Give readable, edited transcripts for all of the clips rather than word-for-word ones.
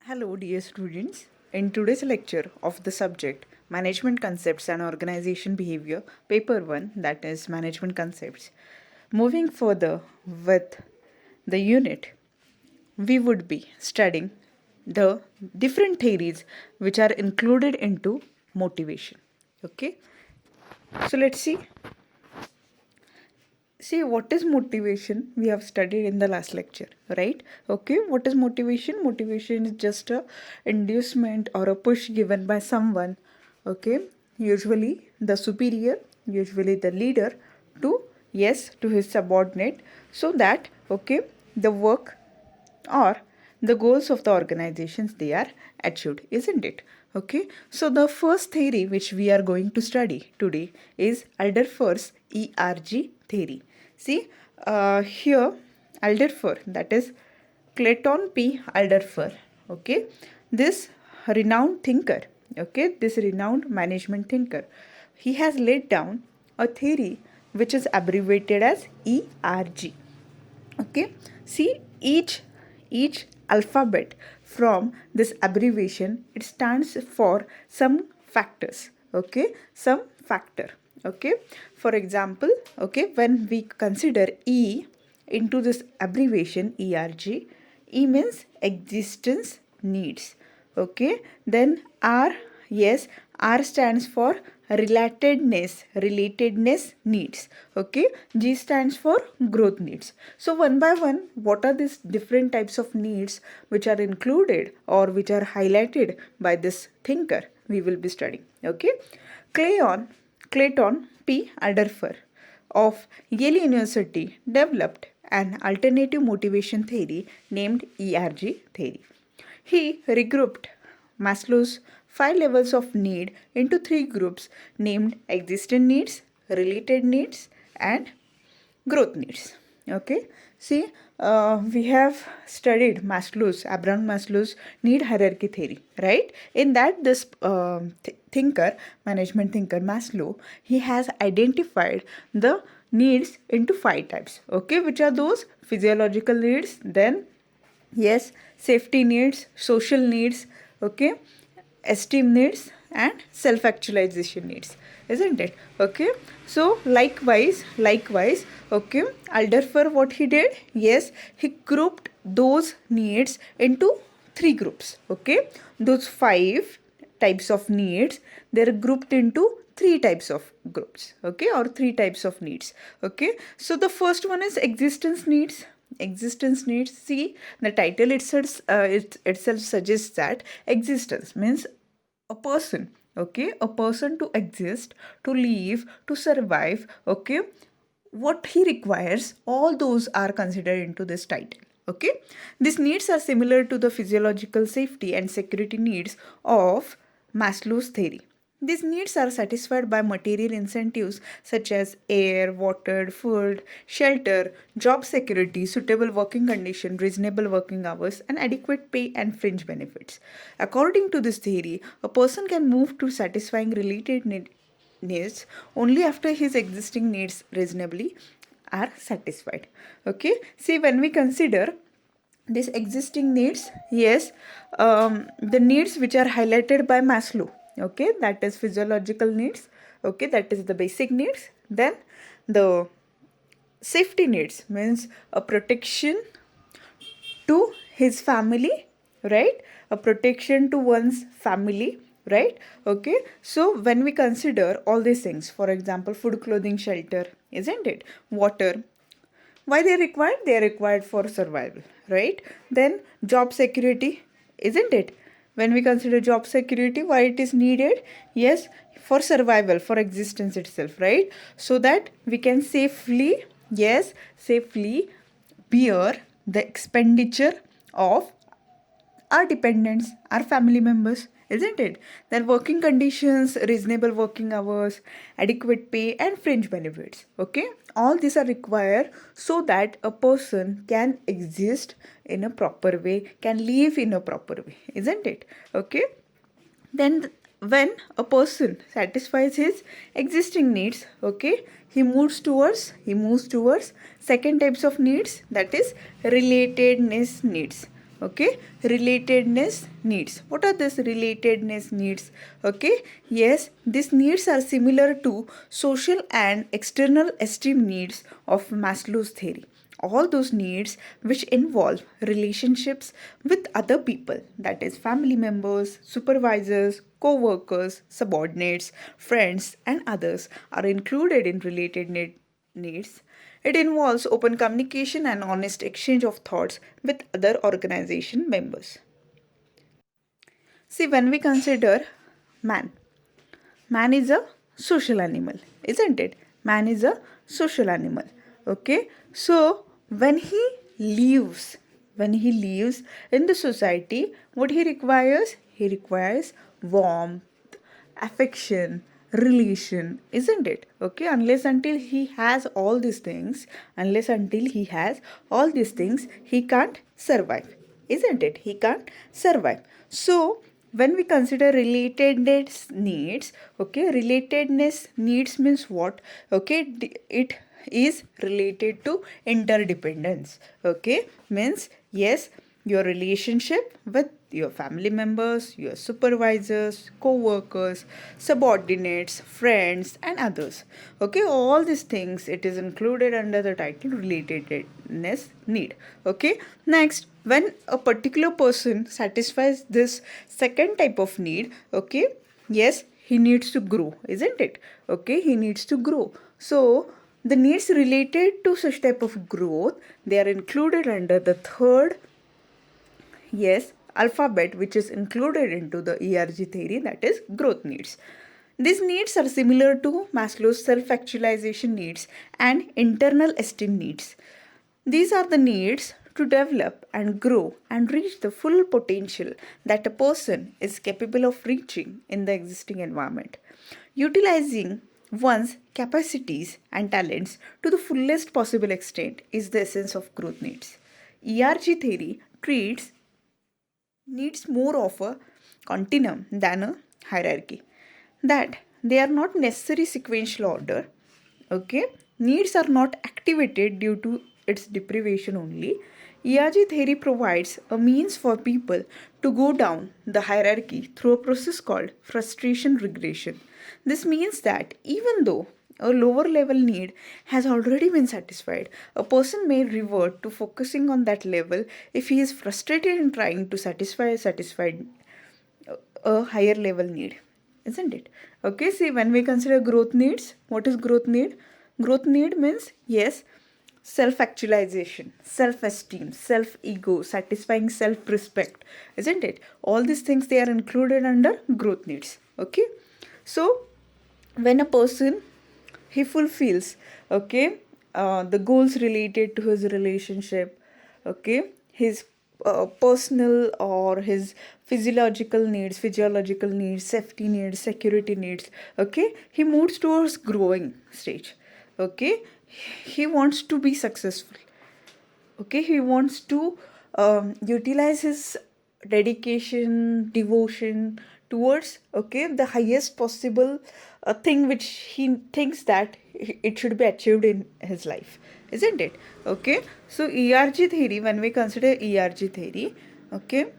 Hello, dear students. In today's lecture of the subject Management Concepts and Organization Behavior, Paper 1, that is Management Concepts. Moving further with the unit, we would be studying the different theories which are included into motivation. Okay, so let's see what is motivation. We have studied in the last lecture, right? Okay, what is motivation is just a inducement or a push given by someone, okay, usually the superior, usually the leader, to his subordinate, so that okay, the work or the goals of the organizations they are achieved, isn't it? Okay, so the first theory which we are going to study today is Alderfer's ERG theory. See, here Alderfer, that is Clayton P. Alderfer, okay, this renowned thinker, okay, this renowned management thinker, he has laid down a theory which is abbreviated as ERG. Okay, see, each alphabet from this abbreviation, it stands for some factors, okay, some factor. Okay, for example, okay, when we consider E into this abbreviation ERG, E means existence needs. Okay, then R, yes, R stands for relatedness needs. Okay, G stands for growth needs. So one by one, what are these different types of needs which are included or which are highlighted by this thinker we will be studying. Okay, Clayton P. Alderfer of Yale University developed an alternative motivation theory named ERG theory. He regrouped Maslow's 5 levels of need into 3 groups named existent needs, related needs, and growth needs. Okay, see, we have studied Abraham Maslow's need hierarchy theory, right? In that, this management thinker Maslow, he has identified the needs into 5 types. Okay, which are those? Physiological needs, then yes, safety needs, social needs, okay, esteem needs, and self-actualization needs, isn't it? Okay, so likewise, okay, Alderfer, what he did? Yes, he grouped those needs into 3 groups. Okay, those 5 types of needs, they're grouped into 3 types of groups, okay, or 3 types of needs. Okay, so the first one is existence needs. See, the title itself suggests that existence means a person, okay, a person to exist, to live, to survive. Okay, what he requires, all those are considered into this title. Okay, these needs are similar to the physiological safety and security needs of Maslow's theory. These needs are satisfied by material incentives such as air, water, food, shelter, job security, suitable working condition, reasonable working hours, and adequate pay and fringe benefits. According to this theory, a person can move to satisfying related needs only after his existing needs reasonably are satisfied. Okay, see, when we consider these existing needs, yes, the needs which are highlighted by Maslow, okay, that is physiological needs, okay, that is the basic needs. Then the safety needs means a protection to his family, right, a protection to one's family, right? Okay, so when we consider all these things, for example, food, clothing, shelter, isn't it, water, why they are required? They are required for survival, right? Then job security, isn't it? When we consider job security, why it is needed? Yes, for survival, for existence itself, right? So that we can safely bear the expenditure of our dependents, our family members, isn't it? Then working conditions, reasonable working hours, adequate pay, and fringe benefits. Okay, all these are required so that a person can exist in a proper way, can live in a proper way, isn't it? Okay, then when a person satisfies his existing needs, okay, he moves towards second types of needs, that is relatedness needs. Okay, relatedness needs. What are these relatedness needs? Okay, yes, these needs are similar to social and external esteem needs of Maslow's theory. All those needs which involve relationships with other people, that is, family members, supervisors, co workers, subordinates, friends, and others, are included in related needs. It involves open communication and honest exchange of thoughts with other organization members. See, when we consider man, man is a social animal, isn't it? Man is a social animal. Okay, so when he lives in the society, what he requires? He requires warmth, affection, relation, isn't it? Okay, unless until he has all these things, he can't survive, isn't it? He can't survive. So when we consider relatedness needs, okay, relatedness needs means what? Okay, it is related to interdependence. Okay, means yes, your relationship with your family members, your supervisors, co-workers, subordinates, friends, and others. Okay, all these things, it is included under the title relatedness need. Okay, next, when a particular person satisfies this second type of need, okay, yes, he needs to grow, isn't it? Okay, he needs to grow. So the needs related to such type of growth, they are included under the third, yes, alphabet, which is included into the ERG theory, that is growth needs. These needs are similar to Maslow's self-actualization needs and internal esteem needs. These are the needs to develop and grow and reach the full potential that a person is capable of reaching in the existing environment. Utilizing one's capacities and talents to the fullest possible extent is the essence of growth needs. ERG theory treats needs more of a continuum than a hierarchy. That they are not necessary sequential order. Okay, needs are not activated due to its deprivation only. ERG theory provides a means for people to go down the hierarchy through a process called frustration regression. This means that even though a lower level need has already been satisfied, a person may revert to focusing on that level if he is frustrated in trying to satisfied a higher level need, isn't it? Okay, see, when we consider growth needs, what is growth need? Growth need means, yes, self actualization, self esteem, self ego, satisfying self respect, isn't it? All these things, they are included under growth needs. Okay, so when a person, he fulfills, okay, the goals related to his relationship, okay, his personal or his physiological needs, safety needs, security needs, okay, he moves towards growing stage. Okay, he wants to be successful. Okay, he wants to utilize his dedication, devotion towards, okay, the highest possible thing which he thinks that it should be achieved in his life, isn't it? Okay, so ERG theory, when we consider ERG theory, okay,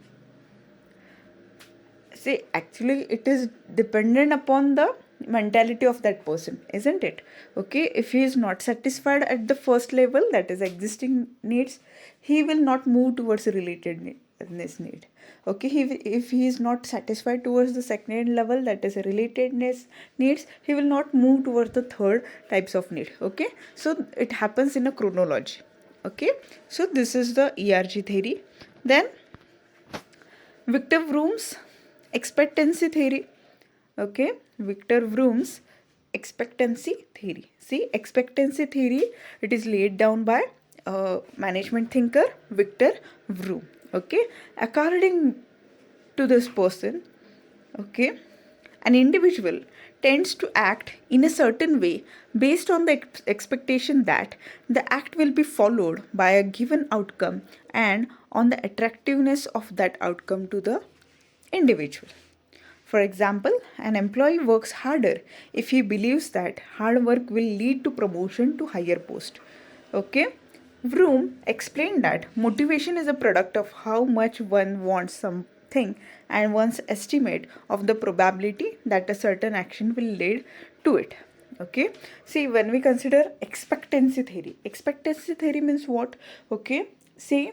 see, actually it is dependent upon the mentality of that person, isn't it? Okay, if he is not satisfied at the first level, that is existing needs, he will not move towards a relatedness need. Okay, if he is not satisfied towards the second level, that is a relatedness needs, he will not move towards the third types of need. Okay, so it happens in a chronology. Okay, so this is the ERG theory. Then Victor Vroom's expectancy theory. Okay, Victor Vroom's expectancy theory. See, expectancy theory, it is laid down by management thinker Victor Vroom. Okay, according to this person, okay, an individual tends to act in a certain way based on the expectation that the act will be followed by a given outcome and on the attractiveness of that outcome to the individual. For example, an employee works harder if he believes that hard work will lead to promotion to higher post. Okay, Vroom explained that motivation is a product of how much one wants something and one's estimate of the probability that a certain action will lead to it. Okay, see, when we consider expectancy theory means what? Okay, see,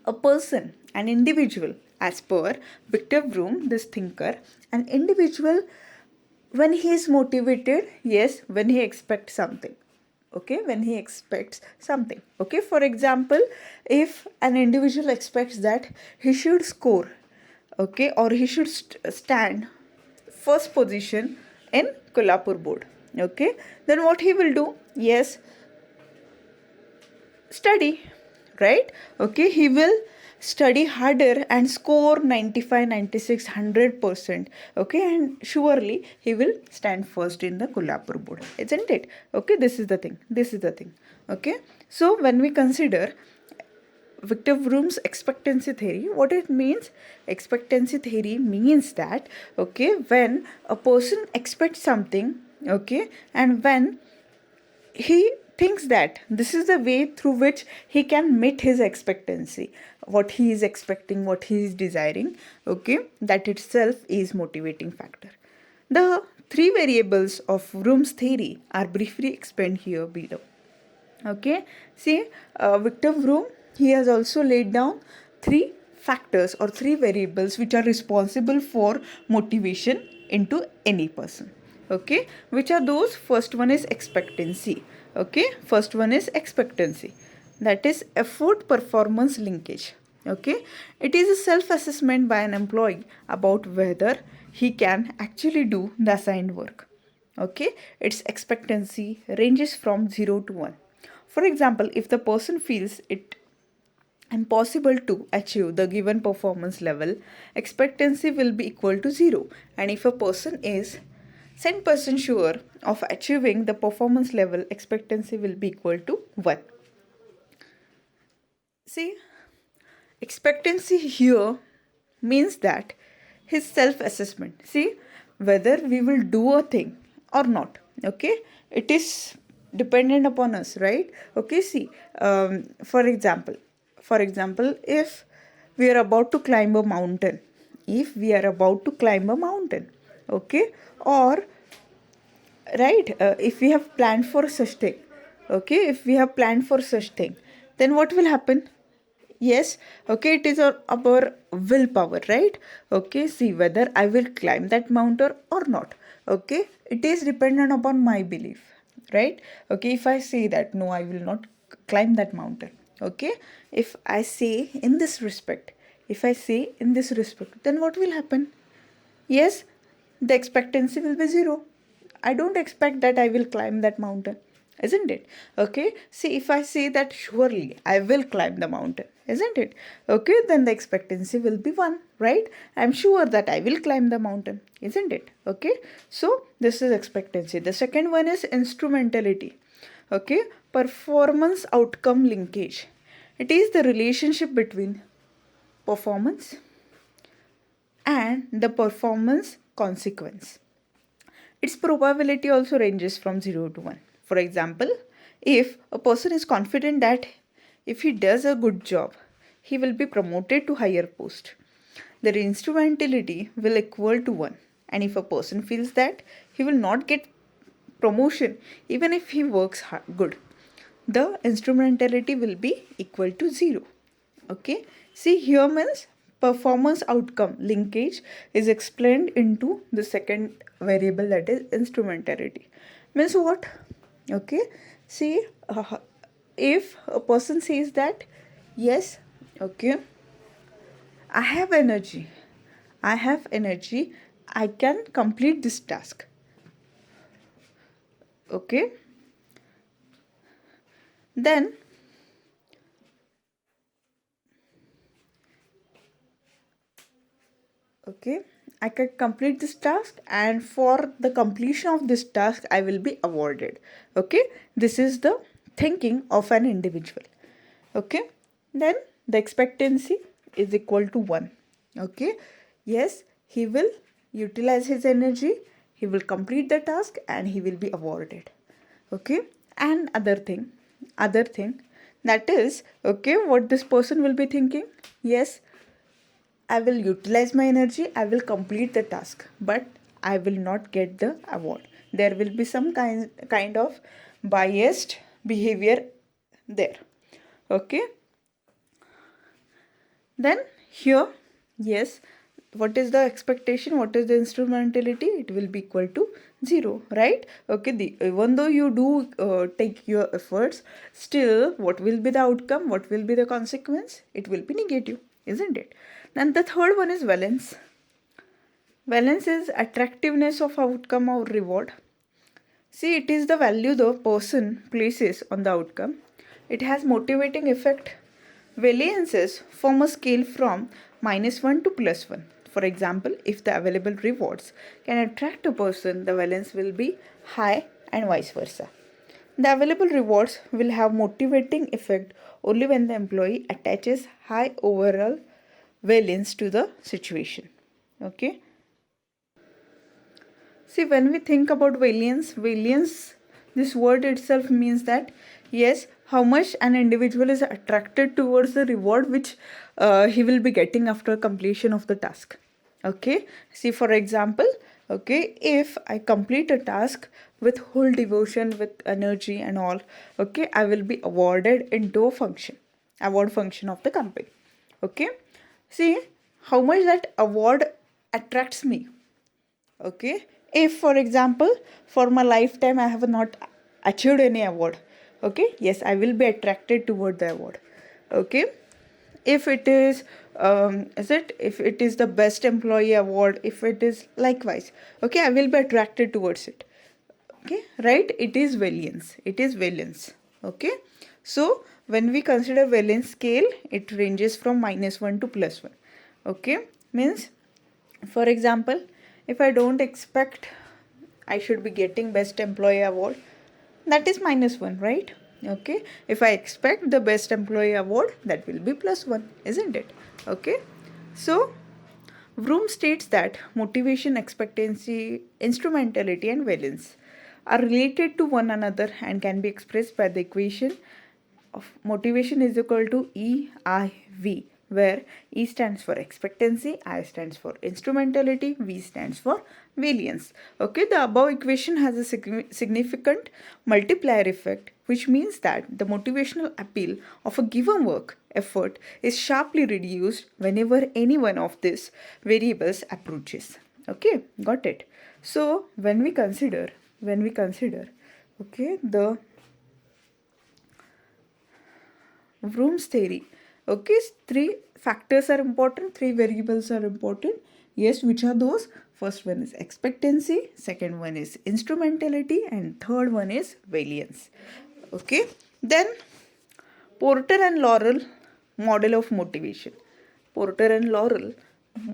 a person, an individual, as per Victor Vroom, this thinker, an individual, when he is motivated, yes, when he expects something. Okay, when he expects something. Okay, for example, if an individual expects that he should score, okay, or he should stand first position in Kolhapur board, okay, then what he will do? Yes, study, right? Okay, he will study harder and score 95, 96, 100%. Okay, and surely he will stand first in the Kolhapur board, isn't it? Okay, this is the thing. Okay, so when we consider Victor Vroom's expectancy theory, what it means? Expectancy theory means that, okay, when a person expects something, okay, and when he thinks that this is the way through which he can meet his expectancy, what he is expecting, what he is desiring, okay, that itself is motivating factor. The three variables of Vroom's theory are briefly explained here below. Okay, see, Victor Vroom, he has also laid down three factors or three variables which are responsible for motivation into any person. Okay, which are those? First one is expectancy. Okay, first one is expectancy, that is effort performance linkage. Okay, it is a self assessment by an employee about whether he can actually do the assigned work. Okay, its expectancy ranges from 0 to 1. For example, if the person feels it impossible to achieve the given performance level, expectancy will be equal to 0. And if a person is 10% sure of achieving the performance level, expectancy will be equal to 1. See, expectancy here means that his self assessment. See, whether we will do a thing or not. Okay, it is dependent upon us, right? Okay, see, for example, if we are about to climb a mountain, okay, or right, if we have planned for such thing, okay, if we have planned for such thing, then what will happen? Yes, okay, it is our willpower, right? Okay, see, whether I will climb that mountain or not. Okay, it is dependent upon my belief, right? Okay, if I say that no, I will not climb that mountain. Okay, if I say in this respect, then what will happen? Yes, the expectancy will be 0. I don't expect that I will climb that mountain, isn't it? Okay, see, if I say that surely I will climb the mountain, isn't it? Okay, then the expectancy will be 1, right? I'm sure that I will climb the mountain, isn't it? Okay, so this is expectancy. The second one is instrumentality. Okay, performance outcome linkage. It is the relationship between performance and the performance consequence. Its probability also ranges from 0 to 1. For example, if a person is confident that if he does a good job, he will be promoted to higher post, the instrumentality will equal to 1. And if a person feels that he will not get promotion even if he works hard, good, the instrumentality will be equal to 0. Okay, see, here means performance outcome linkage is explained into the second variable, that is instrumentality. Means what? Okay, see, if a person says that yes, okay, I have energy, I can complete this task. Okay, then okay, I can complete this task, and for the completion of this task I will be awarded. Okay, this is the thinking of an individual. Okay, then the expectancy is equal to 1. Okay, yes, he will utilize his energy, he will complete the task, and he will be awarded. Okay, and other thing, That is, okay, what this person will be thinking. Yes, I will utilize my energy, I will complete the task, but I will not get the award. There will be some kind of biased behavior there. Okay. Then here, yes, what is the expectation? What is the instrumentality? It will be equal to 0, right? Okay, even though you do take your efforts, still what will be the outcome? What will be the consequence? It will be negative, isn't it? Then the third one is valence. Valence is attractiveness of outcome or reward. See, it is the value the person places on the outcome. It has motivating effect. Variances form a scale from -1 to +1. For example, if the available rewards can attract a person, the valence will be high and vice versa. The available rewards will have motivating effect only when the employee attaches high overall valence to the situation. Okay. See, when we think about variance, this word itself means that, yes, how much an individual is attracted towards the reward which he will be getting after completion of the task. Okay, see, for example, okay, if I complete a task with whole devotion, with energy and all, okay, I will be awarded into a award function of the company. Okay, see how much that award attracts me. Okay, if for example for my lifetime I have not achieved any award, okay, yes, I will be attracted toward the award. Okay, if it is if it is the best employee award, if it is likewise, okay, I will be attracted towards it. Okay, right, it is valence. Okay, so when we consider valence scale, it ranges from -1 to +1. Okay, means, for example, if I don't expect I should be getting best employee award, that is -1, right? Okay, if I expect the best employee award, that will be +1, isn't it? Okay, so Vroom states that motivation, expectancy, instrumentality and valence are related to one another and can be expressed by the equation of motivation is equal to EIV, where E stands for expectancy, I stands for instrumentality, V stands for variance. Okay, the above equation has a significant multiplier effect, which means that the motivational appeal of a given work effort is sharply reduced whenever any one of these variables approaches. Okay, got it? So when we consider okay, the Vroom's theory. Okay, three factors are important, three variables are important. Yes, which are those? First one is expectancy, second one is instrumentality, and third one is variance. Okay, then Porter and Laurel model of motivation. Porter and Laurel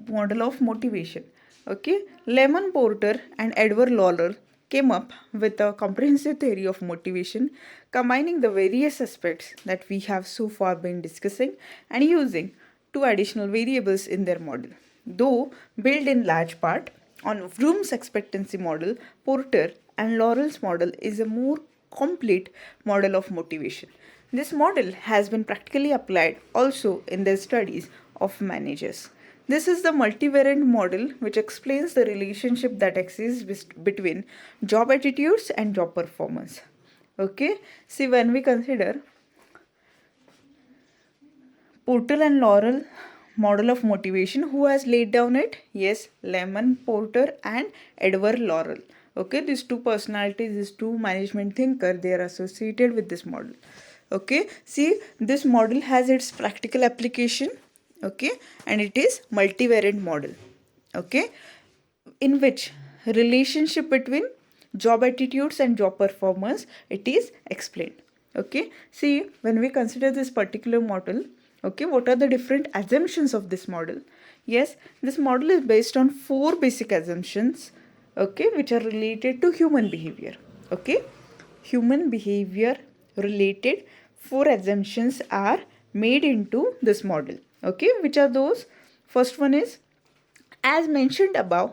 model of motivation. Okay, Lemon Porter and Edward Lawler came up with a comprehensive theory of motivation, combining the various aspects that we have so far been discussing and using two additional variables in their model. Though built in large part on Vroom's expectancy model, Porter and Laurel's model is a more complete model of motivation. This model has been practically applied also in the studies of managers. This is the multivariant model which explains the relationship that exists between job attitudes and job performance. Okay, see, when we consider Porter and Laurel model of motivation, who has laid down it? Yes, Lemon Porter and Edward Laurel. Okay, these two personalities, these two management thinkers, they are associated with this model. Okay, see, this model has its practical application. Okay, and it is multivariant model. Okay, in which relationship between job attitudes and job performance, it is explained. Okay, see, when we consider this particular model, okay, what are the different assumptions of this model? Yes, this model is based on 4 basic assumptions, okay, which are related to human behavior. Okay, human behavior related 4 assumptions are made into this model. Okay, which are those? First one is, as mentioned above,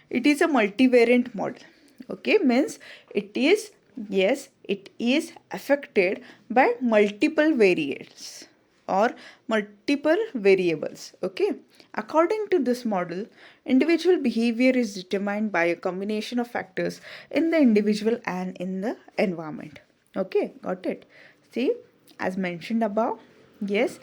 it is a multivariant model. Okay, means it is yes, it is affected by multiple variables or multiple variables. Okay, according to this model, individual behavior is determined by a combination of factors in the individual and in the environment. Okay, got it. See, as mentioned above, yes,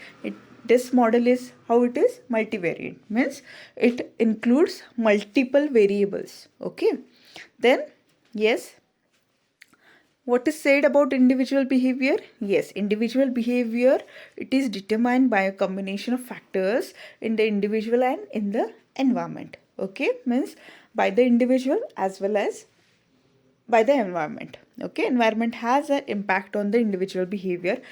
this model is how it is multivariate, means it includes multiple variables. Okay, then yes, what is said about individual behavior? Yes, individual behavior, it is determined by a combination of factors in the individual and in the environment. Okay, means by the individual as well as by the environment. Okay, environment has an impact on the individual behavior.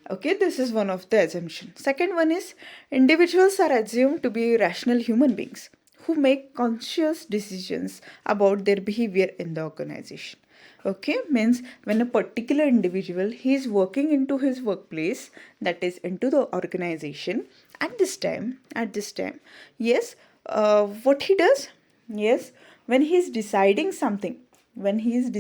Okay, this is one of the assumptions. Second one is individuals are assumed to be rational human beings who make conscious decisions about their behavior in the organization. Okay, means when a particular individual, he is working into his workplace, that is into the organization, at this time, yes, what he does, yes, when he is deciding something, when he is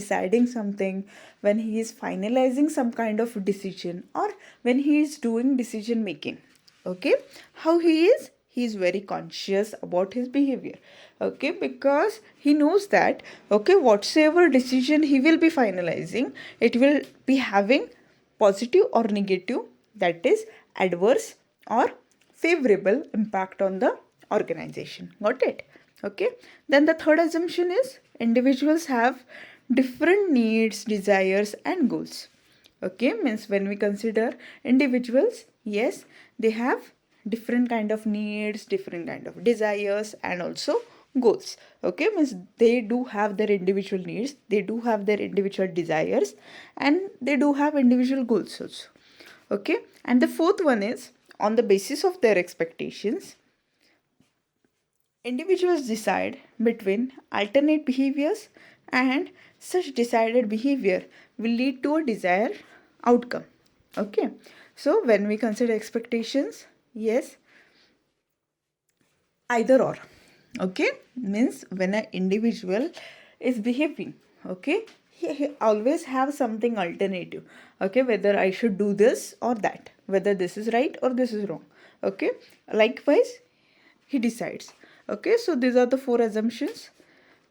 finalizing some kind of decision, or when he is doing decision making, okay, how he is very conscious about his behavior. Okay, because he knows that, okay, whatsoever decision he will be finalizing, it will be having positive or negative, that is adverse or favorable impact on the organization. Got it? Okay, then the third assumption is individuals have different needs, desires and goals. Okay, means when we consider individuals, yes, they have different kind of needs, different kind of desires and also goals. Okay, means they do have their individual needs, they do have their individual desires and they do have individual goals also. Okay, and the fourth one is on the basis of their expectations, individuals decide between alternate behaviors and such decided behavior will lead to a desired outcome. Okay, so when we consider expectations, yes, either or. Okay, means when an individual is behaving, okay, he always have something alternative. Okay, whether I should do this or that, whether this is right or this is wrong. Okay, likewise he decides. Okay, so these are the four assumptions.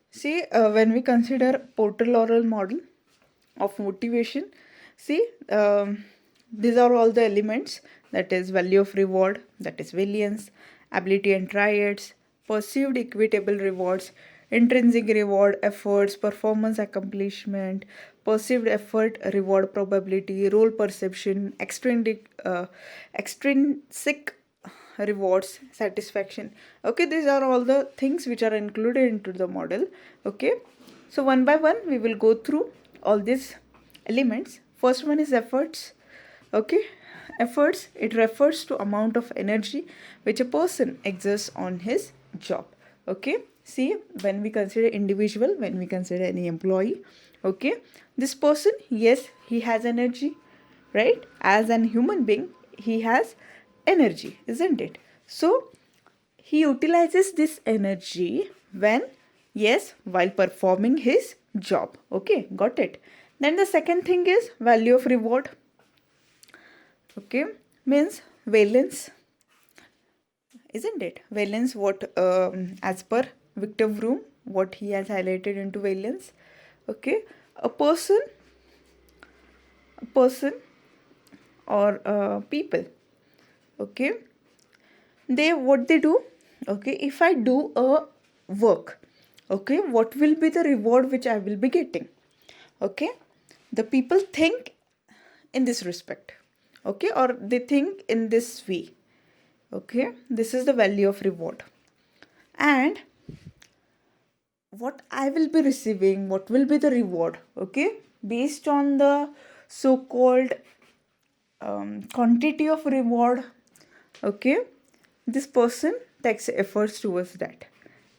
See, when we consider Porter-Laurel model of motivation, see, these are all the elements, that is value of reward, that is variance, ability and triads, perceived equitable rewards, intrinsic reward, efforts, performance accomplishment, perceived effort, reward probability, role perception, extrinsic rewards, satisfaction. Okay, these are all the things which are included into the model. Okay, so one by one we will go through all these elements. First one is efforts. Okay, efforts, it refers to amount of energy which a person exerts on his job. Okay, see, when we consider individual, when we consider any employee, okay, this person, yes, he has energy, right? As an human being, he has energy, isn't it? So he utilizes this energy when, yes, while performing his job. Okay, got it. Then the second thing is value of reward. Okay, means valence, isn't it? Valence, what as per Victor Vroom, what he has highlighted into valence. Okay, a person or people, okay, they, what they do, okay, if I do a work, okay, what will be the reward which I will be getting? Okay, the people think in this respect, okay, or they think in this way. Okay, this is the value of reward. And what I will be receiving, what will be the reward, okay, based on the so-called quantity of reward, okay, this person takes efforts towards that,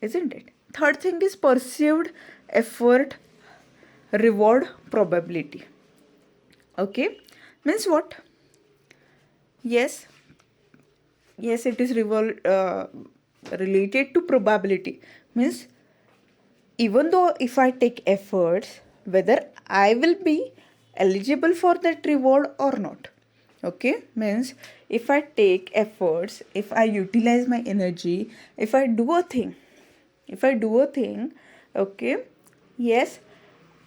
isn't it? Third thing is perceived effort reward probability. Okay, means what? Yes, it is related to probability. Means even though if I take efforts, whether I will be eligible for that reward or not. Okay, means if I take efforts, if I utilize my energy, if I do a thing, okay, yes,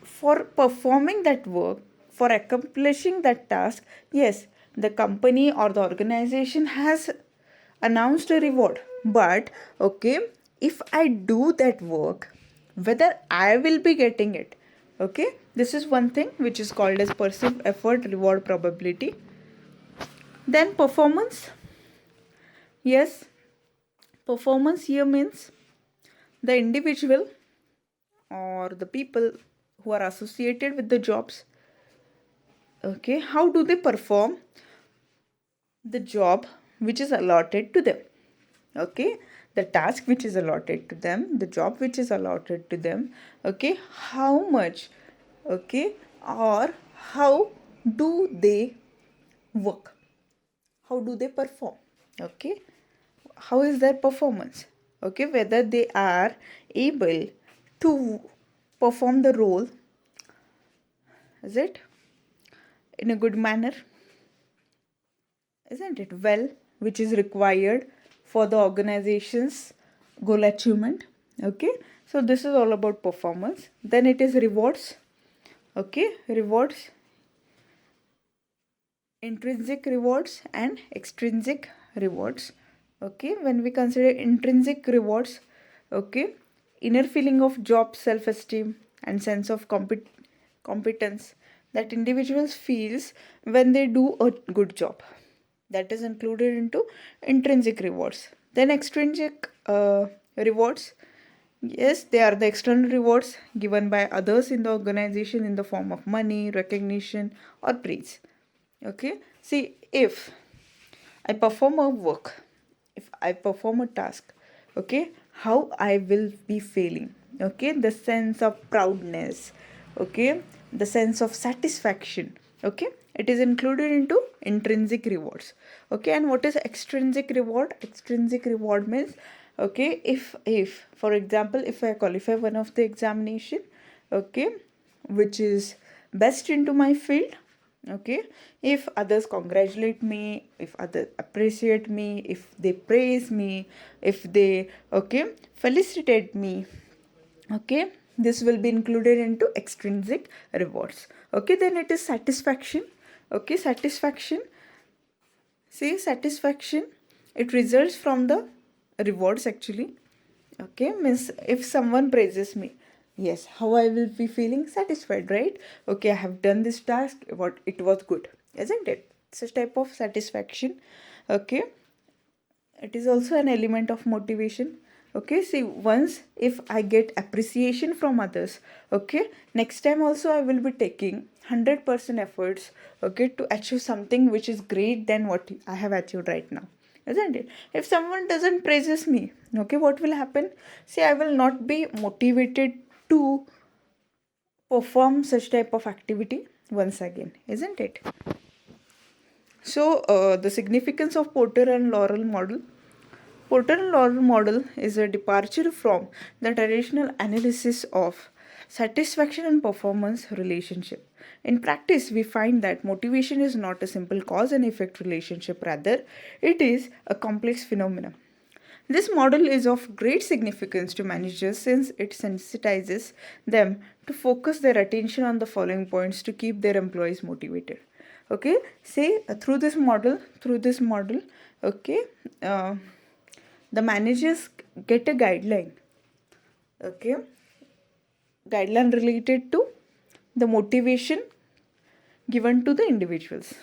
for performing that work, for accomplishing that task, yes, the company or the organization has announced a reward. But okay, if I do that work, whether I will be getting it, okay, this is one thing which is called as perceived effort reward probability. Then performance. Yes, performance here means the individual or the people who are associated with the jobs, okay, how do they perform the job which is allotted to them, okay, the task which is allotted to them, the job which is allotted to them, okay, how much, okay, or how do they work, how do they perform, okay, how is their performance, okay, whether they are able to perform the role, is it in a good manner, isn't it, well, which is required for the organization's goal achievement, okay. So this is all about performance. Then it is rewards, okay, rewards, intrinsic rewards and extrinsic rewards, okay. When we consider intrinsic rewards, okay, inner feeling of job self-esteem and sense of competence that individuals feels when they do a good job, that is included into intrinsic rewards. Then extrinsic rewards, yes, they are the external rewards given by others in the organization in the form of money, recognition, or praise, okay. See, if I perform a work, if I perform a task, okay, how I will be feeling, okay, the sense of proudness, okay, the sense of satisfaction, okay, it is included into intrinsic rewards, okay. And what is extrinsic reward? Extrinsic reward means, okay, if for example, if I qualify one of the examination, okay, which is best into my field, okay, if others congratulate me, if others appreciate me, if they praise me, if they, okay, felicitate me, okay, this will be included into extrinsic rewards, okay. Then it is satisfaction, okay, satisfaction, see, satisfaction, it results from the rewards actually, okay, means if someone praises me, yes, how I will be feeling satisfied, right, okay, I have done this task, what it was good, isn't it, such type of satisfaction, okay. It is also an element of motivation, okay. See, once if I get appreciation from others, okay, next time also I will be taking 100% efforts, okay, to achieve something which is great than what I have achieved right now, isn't it. If someone doesn't praises me, okay, what will happen? See, I will not be motivated to perform such type of activity once again, isn't it. So the significance of Porter and Laurel model. Porter and Lawler model is a departure from the traditional analysis of satisfaction and performance relationship. In practice, we find that motivation is not a simple cause and effect relationship, rather, it is a complex phenomenon. This model is of great significance to managers since it sensitizes them to focus their attention on the following points to keep their employees motivated. Okay, say through this model, okay, the managers get a guideline, okay, guideline related to the motivation given to the individuals,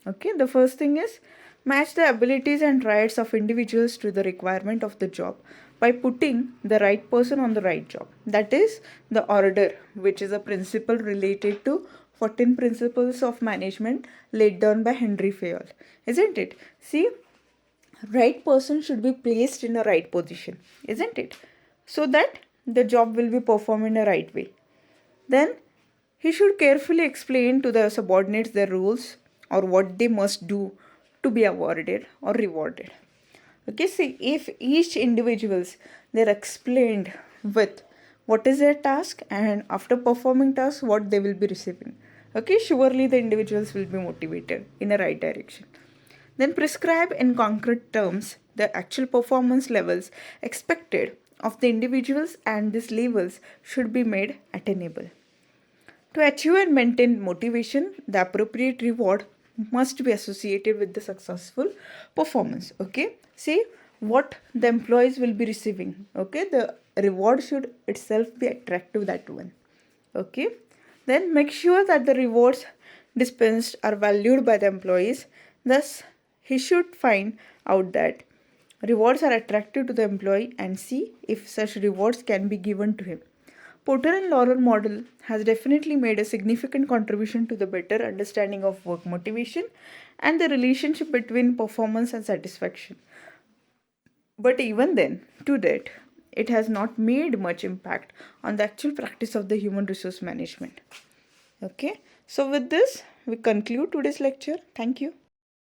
okay. The first thing is match the abilities and rights of individuals to the requirement of the job by putting the right person on the right job, that is the order, which is a principle related to 14 principles of management laid down by Henry Fayol, isn't it. See, right person should be placed in a right position, isn't it, so that the job will be performed in a right way. Then he should carefully explain to the subordinates their rules or what they must do to be awarded or rewarded, okay. See, if each individuals they're explained with what is their task, and after performing task, what they will be receiving. Okay, surely the individuals will be motivated in the right direction. Then prescribe in concrete terms the actual performance levels expected of the individuals, and these levels should be made attainable. To achieve and maintain motivation, the appropriate reward must be associated with the successful performance. Okay, see what the employees will be receiving. Okay, the reward should itself be attractive, that one. Okay, then make sure that the rewards dispensed are valued by the employees. Thus, he should find out that rewards are attractive to the employee and see if such rewards can be given to him. Porter and Lawler model has definitely made a significant contribution to the better understanding of work motivation and the relationship between performance and satisfaction. But even then, to date, it has not made much impact on the actual practice of the human resource management. Okay, so with this, we conclude today's lecture. Thank you.